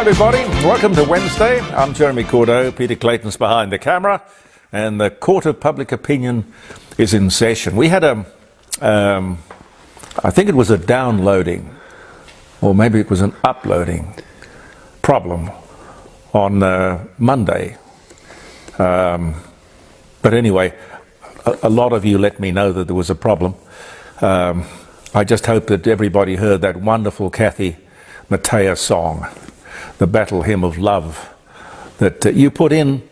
everybody. Welcome to Wednesday. I'm Jeremy Cordeaux. Peter Clayton's behind the camera, and the Court of Public Opinion is in session. We had I think it was a downloading, or maybe it was an uploading problem on Monday. But anyway, a lot of you let me know that there was a problem. I just hope that everybody heard that wonderful Kathy Mattea song, the Battle Hymn of Love, that you put in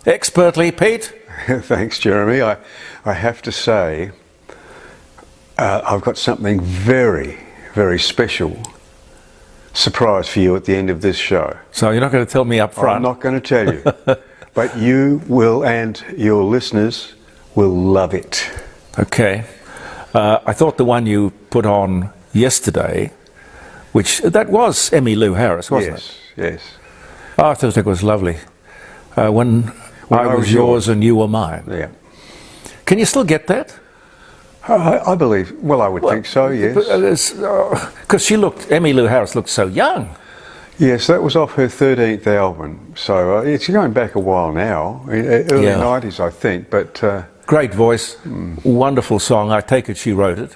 expertly, Pete. Thanks, Jeremy. I have to say, I've got something very, very special surprise for you at the end of this show. So you're not going to tell me up front? I'm not going to tell you, but you will, and your listeners will love it. Okay. I thought the one you put on yesterday, that was Emmylou Harris, wasn't it? Yes. Oh, I thought it was lovely. When I was yours and you were mine. Yeah. Can you still get that? I believe, I would think so, yes. Because Emmylou Harris looked so young. Yes, that was off her 13th album, so it's going back a while now, early 90s I think, but... Great voice, wonderful song. I take it she wrote it.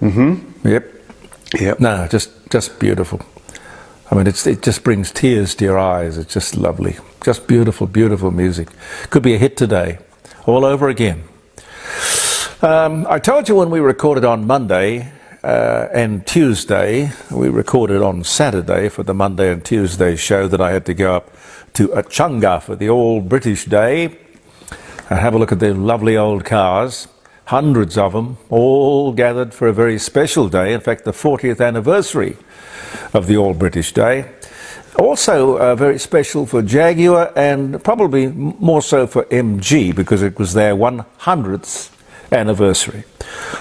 Mm-hmm. Yep. No, just beautiful. I mean, it just brings tears to your eyes. It's just lovely. Just beautiful, beautiful music. Could be a hit today, all over again. I told you when we recorded on Monday and Tuesday, we recorded on Saturday for the Monday and Tuesday show, that I had to go up to Echunga for the All British Day and have a look at the lovely old cars. Hundreds of them, all gathered for a very special day. In fact, the 40th anniversary of the All British Day. Also very special for Jaguar, and probably more so for MG, because it was their 100th anniversary.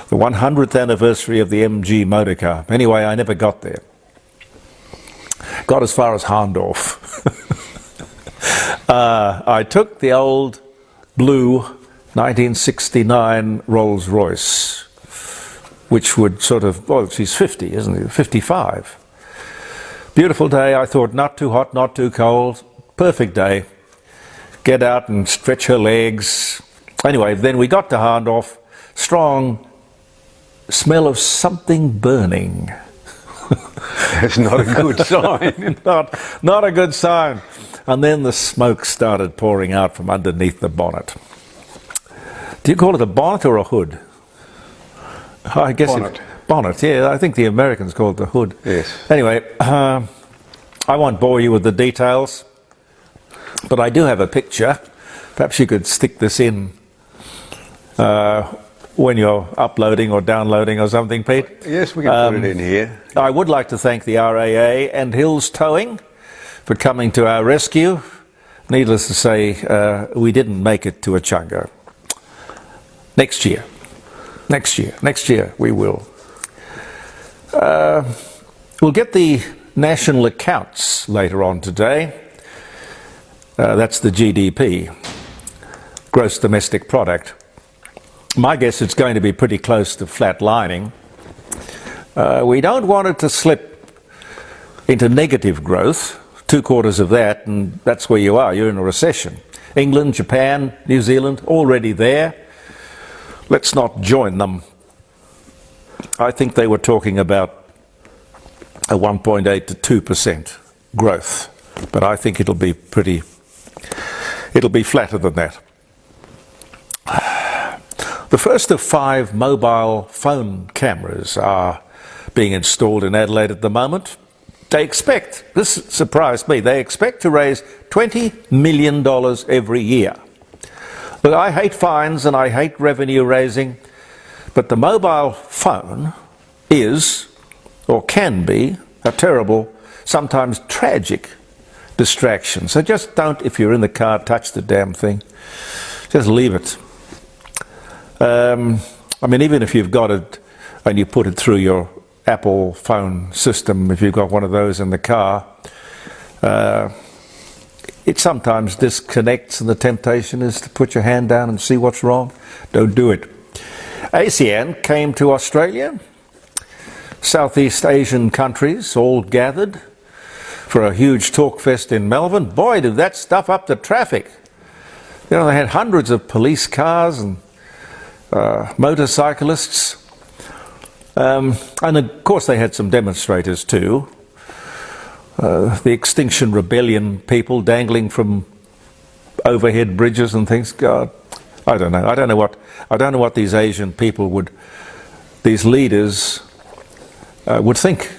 The 100th anniversary of the MG motor car. Anyway, I never got there. Got as far as Hahndorf. I took the old blue 1969 Rolls Royce, which would sort of, she's 50, isn't it? 55. Beautiful day. I thought, not too hot, not too cold. Perfect day. Get out and stretch her legs. Anyway, then we got to Hahndorf. Strong smell of something burning. That's not a good sign. Not a good sign. And then the smoke started pouring out from underneath the bonnet. Do you call it a bonnet or a hood? I guess bonnet. Bonnet, yeah. I think the Americans call it the hood. Yes. Anyway, I won't bore you with the details, but I do have a picture. Perhaps you could stick this in when you're uploading or downloading or something, Pete. Yes, we can put it in here. I would like to thank the RAA and Hills Towing for coming to our rescue. Needless to say, we didn't make it to Echunga. Next year we will. We'll get the national accounts later on today. That's the GDP, gross domestic product. My guess it's going to be pretty close to flatlining. We don't want it to slip into negative growth, 2/4 of that, and that's where you are. You're in a recession. England, Japan, New Zealand, already there. Let's not join them. I think they were talking about a 1.8 to 2% growth, but I think it'll be flatter than that. The first of 5 mobile phone cameras are being installed in Adelaide at the moment. This surprised me, they expect to raise $20 million every year. Look, I hate fines and I hate revenue raising, but the mobile phone is, or can be, a terrible, sometimes tragic distraction. So just don't, if you're in the car, touch the damn thing. Just leave it. I mean, even if you've got it and you put it through your Apple phone system, if you've got one of those in the car, it sometimes disconnects, and the temptation is to put your hand down and see what's wrong. Don't do it. ASEAN came to Australia. Southeast Asian countries all gathered. for a huge talk fest in Melbourne. Boy, did that stuff up the traffic. You know, they had hundreds of police cars and motorcyclists. And of course they had some demonstrators too. The Extinction Rebellion people dangling from overhead bridges and things. God, I don't know. I don't know what these Asian people would, these leaders would think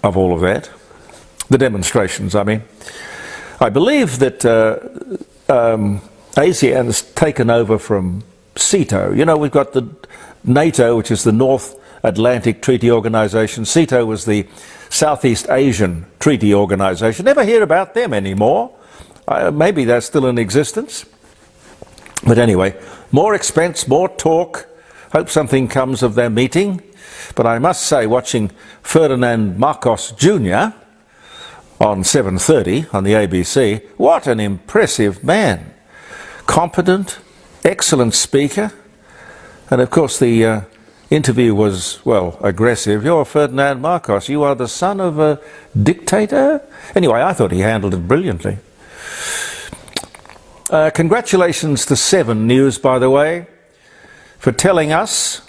of all of that. The demonstrations, I mean. I believe that ASEAN's taken over from CETO. You know, we've got the NATO, which is the North Atlantic Treaty Organization. CETO was the Southeast Asian Treaty Organization. Never hear about them anymore. Maybe they're still in existence. But anyway, more expense, more talk. Hope something comes of their meeting. But I must say, watching Ferdinand Marcos Jr. on 7:30 on the ABC, what an impressive man. Competent, excellent speaker. And of course the interview was, well, aggressive. You're Ferdinand Marcos. You are the son of a dictator? Anyway, I thought he handled it brilliantly. Congratulations to 7 News, by the way, for telling us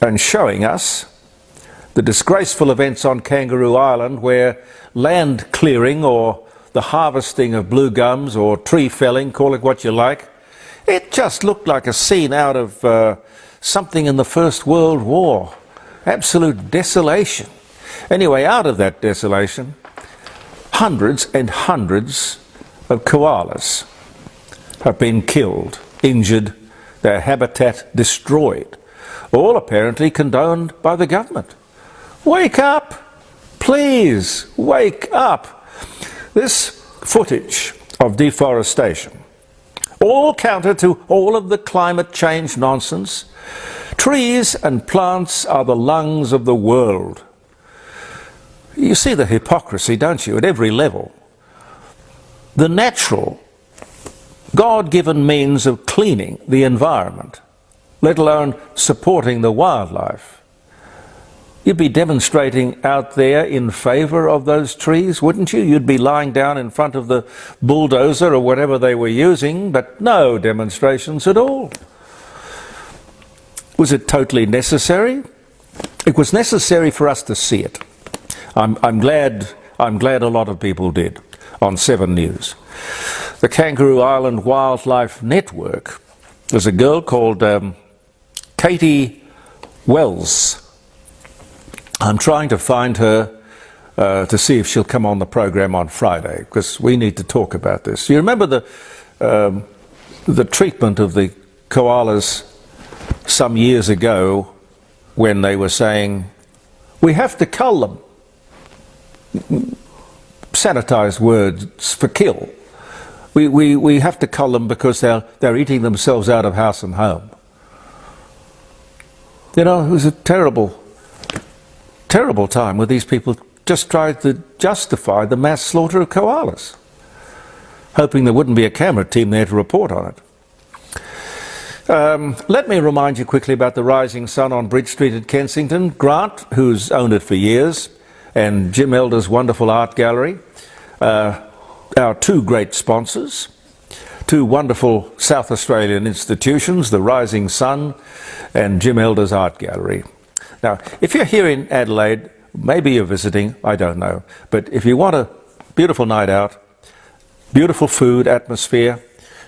and showing us the disgraceful events on Kangaroo Island, where land clearing or the harvesting of blue gums or tree felling, call it what you like, it just looked like a scene out of something in the First World War. Absolute desolation. Anyway, out of that desolation, hundreds and hundreds of koalas have been killed, injured, their habitat destroyed, all apparently condoned by the government. Wake up! Please, wake up! This footage of deforestation, all counter to all of the climate change nonsense. Trees and plants are the lungs of the world. You see the hypocrisy, don't you, at every level? The natural, God-given means of cleaning the environment, let alone supporting the wildlife. You'd be demonstrating out there in favour of those trees, wouldn't you? You'd be lying down in front of the bulldozer or whatever they were using, but no demonstrations at all. Was it totally necessary? It was necessary for us to see it. I'm glad a lot of people did on 7 News. The Kangaroo Island Wildlife Network. There's a girl called Katie Wells. I'm trying to find her to see if she'll come on the program on Friday, because we need to talk about this. You remember the treatment of the koalas some years ago when they were saying, we have to cull them. Sanitized words for kill. We have to cull them because they're eating themselves out of house and home. You know, it was a terrible time where these people just tried to justify the mass slaughter of koalas, hoping there wouldn't be a camera team there to report on it. Let me remind you quickly about the Rising Sun on Bridge Street at Kensington. Grant, who's owned it for years, and Jim Elder's wonderful art gallery, our 2 great sponsors, 2 wonderful South Australian institutions, the Rising Sun and Jim Elder's art gallery. Now, if you're here in Adelaide, maybe you're visiting, I don't know, but if you want a beautiful night out, beautiful food, atmosphere,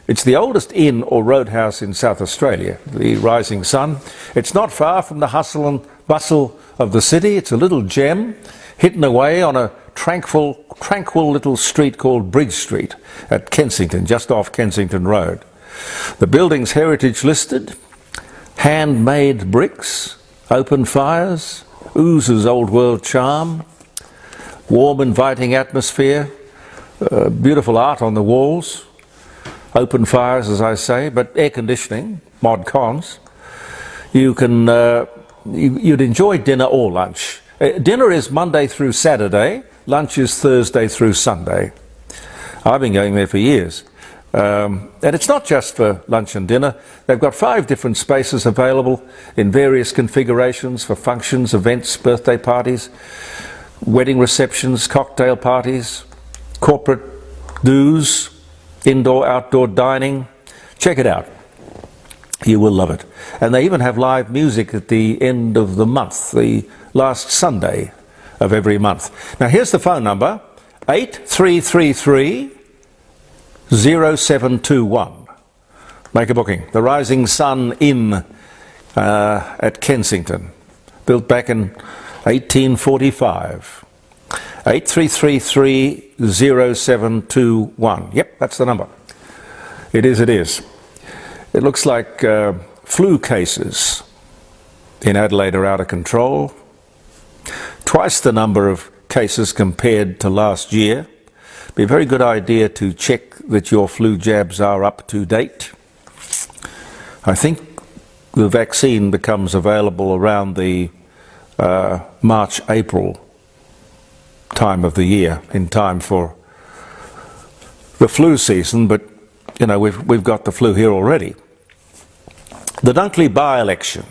it's the oldest inn or roadhouse in South Australia, the Rising Sun. It's not far from the hustle and bustle of the city. It's a little gem hidden away on a tranquil little street called Bridge Street at Kensington, just off Kensington Road. The building's heritage listed, handmade bricks, open fires, oozes old world charm, warm inviting atmosphere, beautiful art on the walls, open fires as I say, but air conditioning, mod cons. You can, you'd enjoy dinner or lunch. Dinner is Monday through Saturday, lunch is Thursday through Sunday. I've been going there for years. And it's not just for lunch and dinner. They've got 5 different spaces available in various configurations for functions, events, birthday parties, wedding receptions, cocktail parties, corporate dues, indoor, outdoor dining. Check it out. You will love it. And they even have live music at the end of the month, the last Sunday of every month. Now here's the phone number, 8333 0721. Make a booking. The Rising Sun Inn at Kensington, built back in 1845. 8333 0721. Yep, that's the number. It is, it is. It looks like flu cases in Adelaide are out of control. Twice the number of cases compared to last year. Be a very good idea to check that your flu jabs are up to date. I think the vaccine becomes available around the March, April time of the year, in time for the flu season, but you know, we've got the flu here already. The Dunkley by-election.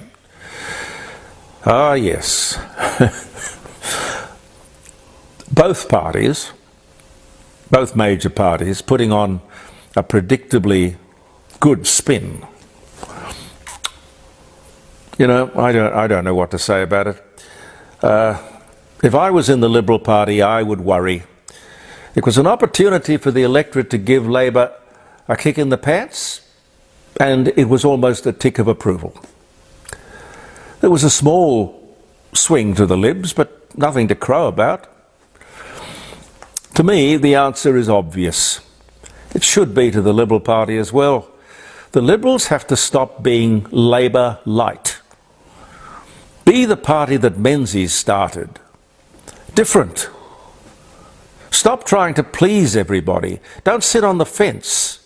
Ah, yes. Both parties, both major parties, putting on a predictably good spin. You know, I don't know what to say about it. If I was in the Liberal Party, I would worry. It was an opportunity for the electorate to give Labor a kick in the pants, and it was almost a tick of approval. There was a small swing to the Libs, but nothing to crow about. To me, the answer is obvious. It should be to the Liberal Party as well. The Liberals have to stop being Labor light. Be the party that Menzies started. Different. Stop trying to please everybody. Don't sit on the fence.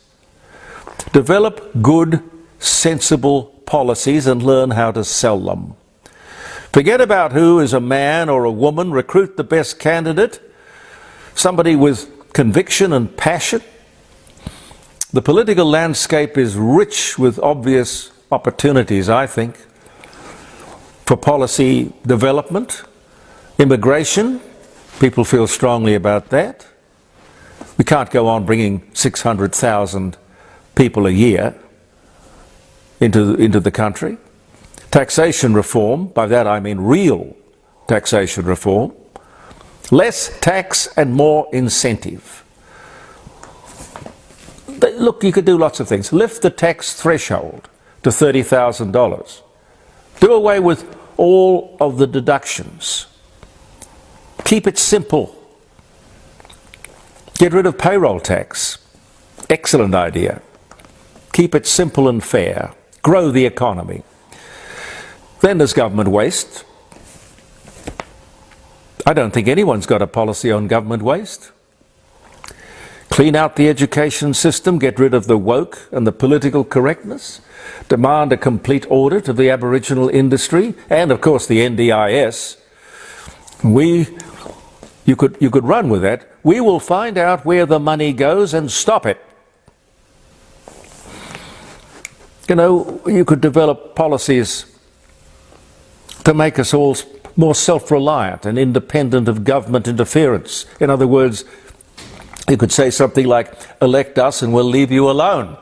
Develop good, sensible policies and learn how to sell them. Forget about who is a man or a woman. Recruit the best candidate, somebody with conviction and passion. The political landscape is rich with obvious opportunities, I think, for policy development. Immigration, people feel strongly about that. We can't go on bringing 600,000 people a year into the country. Taxation reform, by that I mean real taxation reform. Less tax and more incentive. Look, you could do lots of things. Lift the tax threshold to $30,000. Do away with all of the deductions. Keep it simple. Get rid of payroll tax. Excellent idea. Keep it simple and fair. Grow the economy. Then there's government waste. I don't think anyone's got a policy on government waste. Clean out the education system, get rid of the woke and the political correctness, demand a complete audit of the Aboriginal industry, and of course the NDIS. You could run with that. We will find out where the money goes and stop it. You know, you could develop policies to make us all more self-reliant and independent of government interference. In other words, you could say something like, elect us and we'll leave you alone.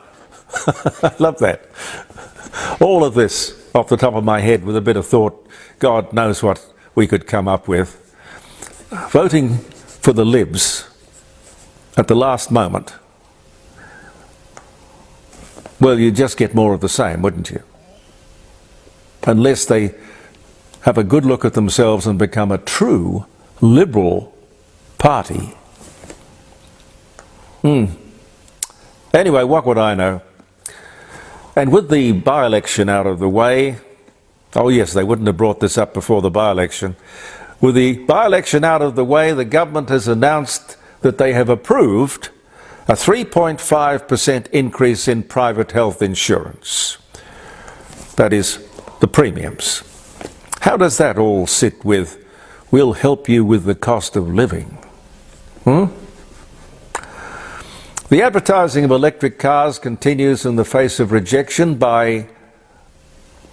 I love that. All of this off the top of my head with a bit of thought. God knows what we could come up with. Voting for the Libs at the last moment, well, you'd just get more of the same, wouldn't you? Unless they have a good look at themselves and become a true Liberal party. Anyway, what would I know? And with the by-election out of the way, oh yes, they wouldn't have brought this up before the by-election. With the by-election out of the way, the government has announced that they have approved a 3.5% increase in private health insurance. That is, the premiums. How does that all sit with, we'll help you with the cost of living? The advertising of electric cars continues in the face of rejection by,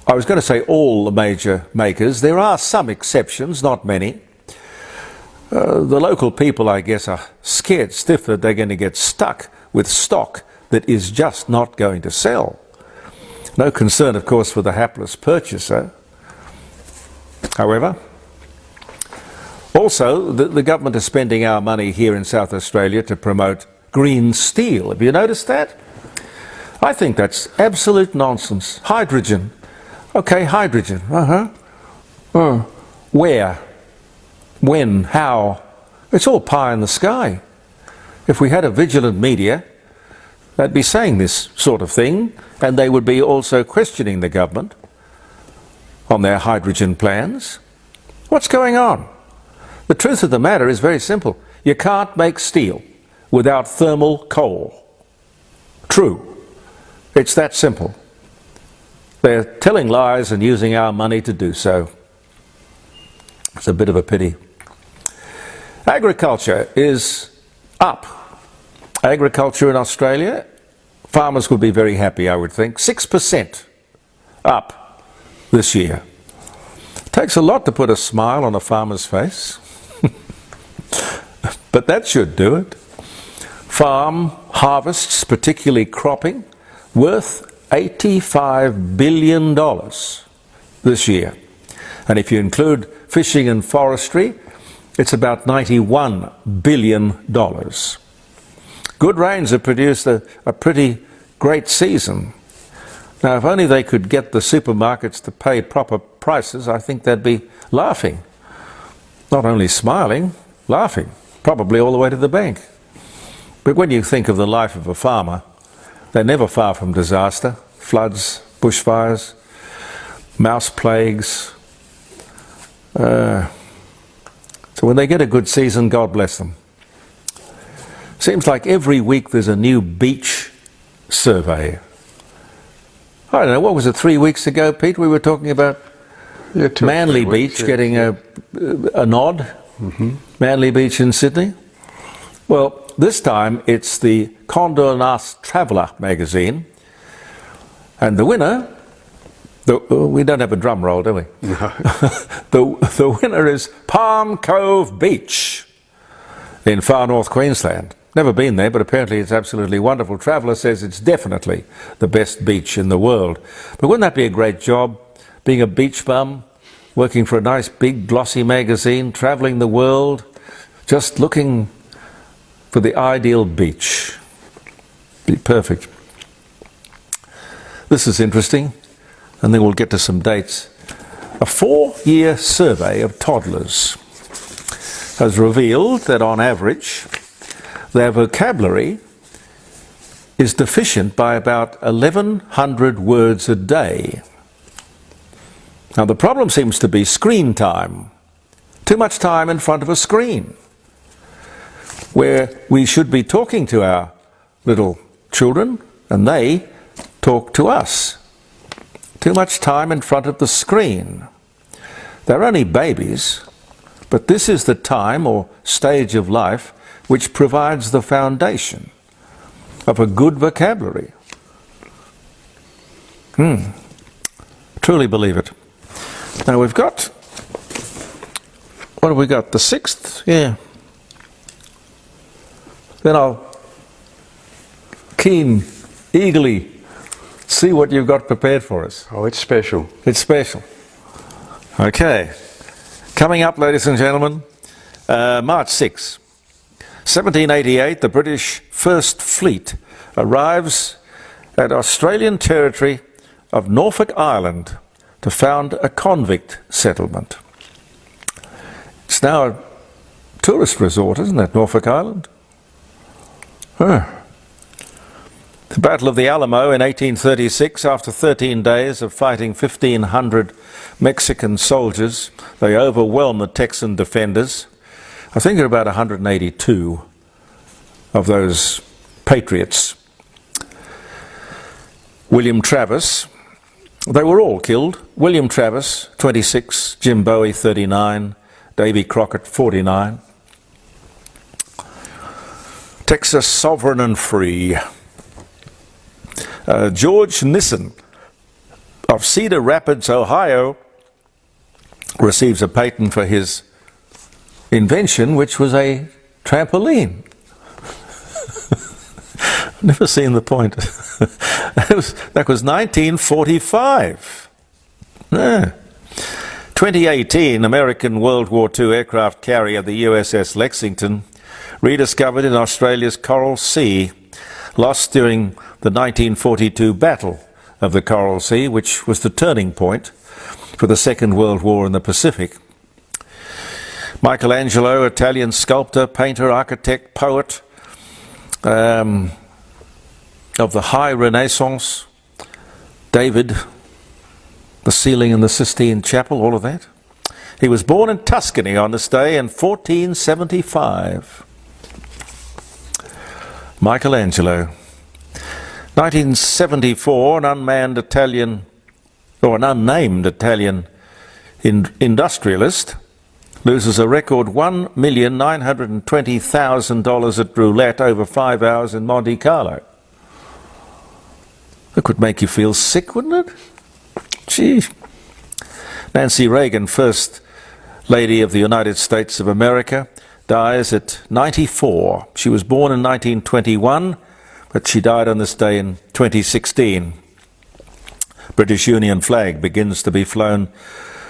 I was going to say all the major makers. There are some exceptions, not many. The local people, I guess, are scared stiff that they're going to get stuck with stock that is just not going to sell. No concern, of course, for the hapless purchaser. However, also, the government is spending our money here in South Australia to promote green steel. Have you noticed that? I think that's absolute nonsense. Hydrogen. Okay, hydrogen. Where? When? How? It's all pie in the sky. If we had a vigilant media, they'd be saying this sort of thing, and they would be also questioning the government on their hydrogen plans. What's going on? The truth of the matter is very simple. You can't make steel without thermal coal. True. It's that simple. They're telling lies and using our money to do so. It's a bit of a pity. Agriculture is up. Agriculture in Australia, farmers would be very happy, I would think. 6% up this year. Takes a lot to put a smile on a farmer's face. But that should do it. Farm harvests, particularly cropping, worth $85 billion this year. And if you include fishing and forestry, it's about $91 billion. Good rains have produced a pretty great season. Now, if only they could get the supermarkets to pay proper prices, I think they'd be laughing. Not only smiling, laughing, probably all the way to the bank. But when you think of the life of a farmer, they're never far from disaster. Floods, bushfires, mouse plagues. So when they get a good season, God bless them. Seems like every week there's a new beach survey. I don't know, what was it, 3 weeks ago, Pete? We were talking about Manly Beach getting a nod. Manly Beach in Sydney. Well, this time it's the Cordeaux Traveller magazine. And the winner, we don't have a drum roll, do we? No. the winner is Palm Cove Beach in far north Queensland. Never been there, but apparently it's absolutely wonderful. Traveller says it's definitely the best beach in the world. But wouldn't that be a great job, being a beach bum, working for a nice big glossy magazine, travelling the world, just looking for the ideal beach? Be perfect. This is interesting, and then we'll get to some dates. A 4-year survey of toddlers has revealed that on average their vocabulary is deficient by about 1,100 words a day. Now the problem seems to be screen time. Too much time in front of a screen, where we should be talking to our little children and they talk to us. Too much time in front of the screen. They're only babies, but this is the time or stage of life which provides the foundation of a good vocabulary. Truly believe it. Now we've got, what have we got, the 6th? Yeah. Then I'll eagerly see what you've got prepared for us. Oh, it's special. It's special. Okay. Coming up, ladies and gentlemen, March 6, 1788, the British First Fleet arrives at Australian territory of Norfolk Island to found a convict settlement. It's now a tourist resort, isn't it, Norfolk Island? The Battle of the Alamo in 1836, after 13 days of fighting 1,500 Mexican soldiers, they overwhelmed the Texan defenders. I think there are about 182 of those patriots. William Travis, they were all killed. William Travis, 26, Jim Bowie, 39, Davy Crockett, 49. Texas sovereign and free. George Nissen of Cedar Rapids, Ohio, receives a patent for his invention, which was a trampoline. I've never seen the point. That was 1945. Yeah. 2018, American World War II aircraft carrier, the USS Lexington, rediscovered in Australia's Coral Sea, lost during the 1942 Battle of the Coral Sea, which was the turning point for the Second World War in the Pacific. Michelangelo, Italian sculptor, painter, architect, poet of the High Renaissance, David, the ceiling in the Sistine Chapel, all of that. He was born in Tuscany on this day in 1475. Michelangelo. 1974, an unnamed Italian industrialist loses a record $1,920,000 at roulette over 5 hours in Monte Carlo. That could make you feel sick, wouldn't it? Gee. Nancy Reagan, First Lady of the United States of America, dies at 94. She was born in 1921, but she died on this day in 2016. British Union flag begins to be flown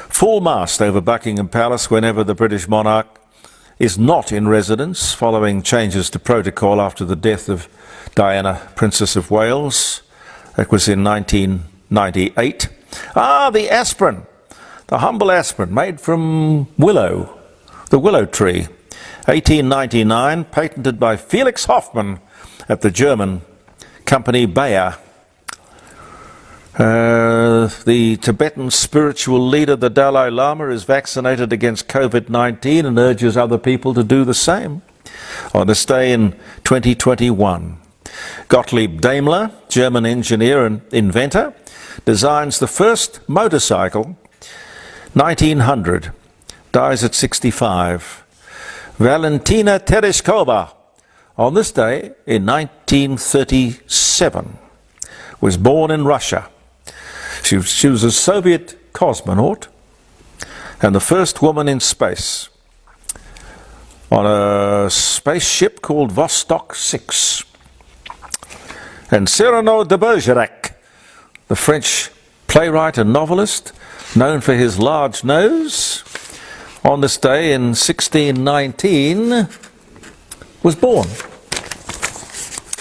full mast over Buckingham Palace whenever the British monarch is not in residence, following changes to protocol after the death of Diana, Princess of Wales. That was in 1998. The aspirin, the humble aspirin made from willow, the willow tree. 1899, patented by Felix Hoffmann at the German company Bayer. The Tibetan spiritual leader, the Dalai Lama, is vaccinated against COVID-19 and urges other people to do the same. On this day in 2021, Gottlieb Daimler, German engineer and inventor, designs the first motorcycle, 1900, dies at 65. Valentina Tereshkova, on this day in 1937, was born in Russia. She was a Soviet cosmonaut and the first woman in space on a spaceship called Vostok 6. And Cyrano de Bergerac, the French playwright and novelist, known for his large nose, on this day in 1619, was born.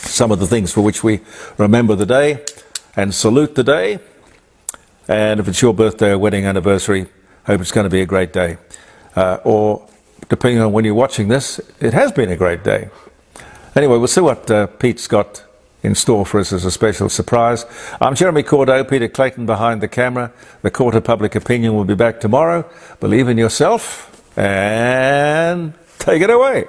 Some of the things for which we remember the day and salute the day. And if it's your birthday or wedding anniversary, hope it's going to be a great day. Or, depending on when you're watching this, it has been a great day. Anyway, we'll see what Pete's got in store for us as a special surprise. I'm Jeremy Cordeaux, Peter Clayton behind the camera. The Court of Public Opinion will be back tomorrow. Believe in yourself and take it away.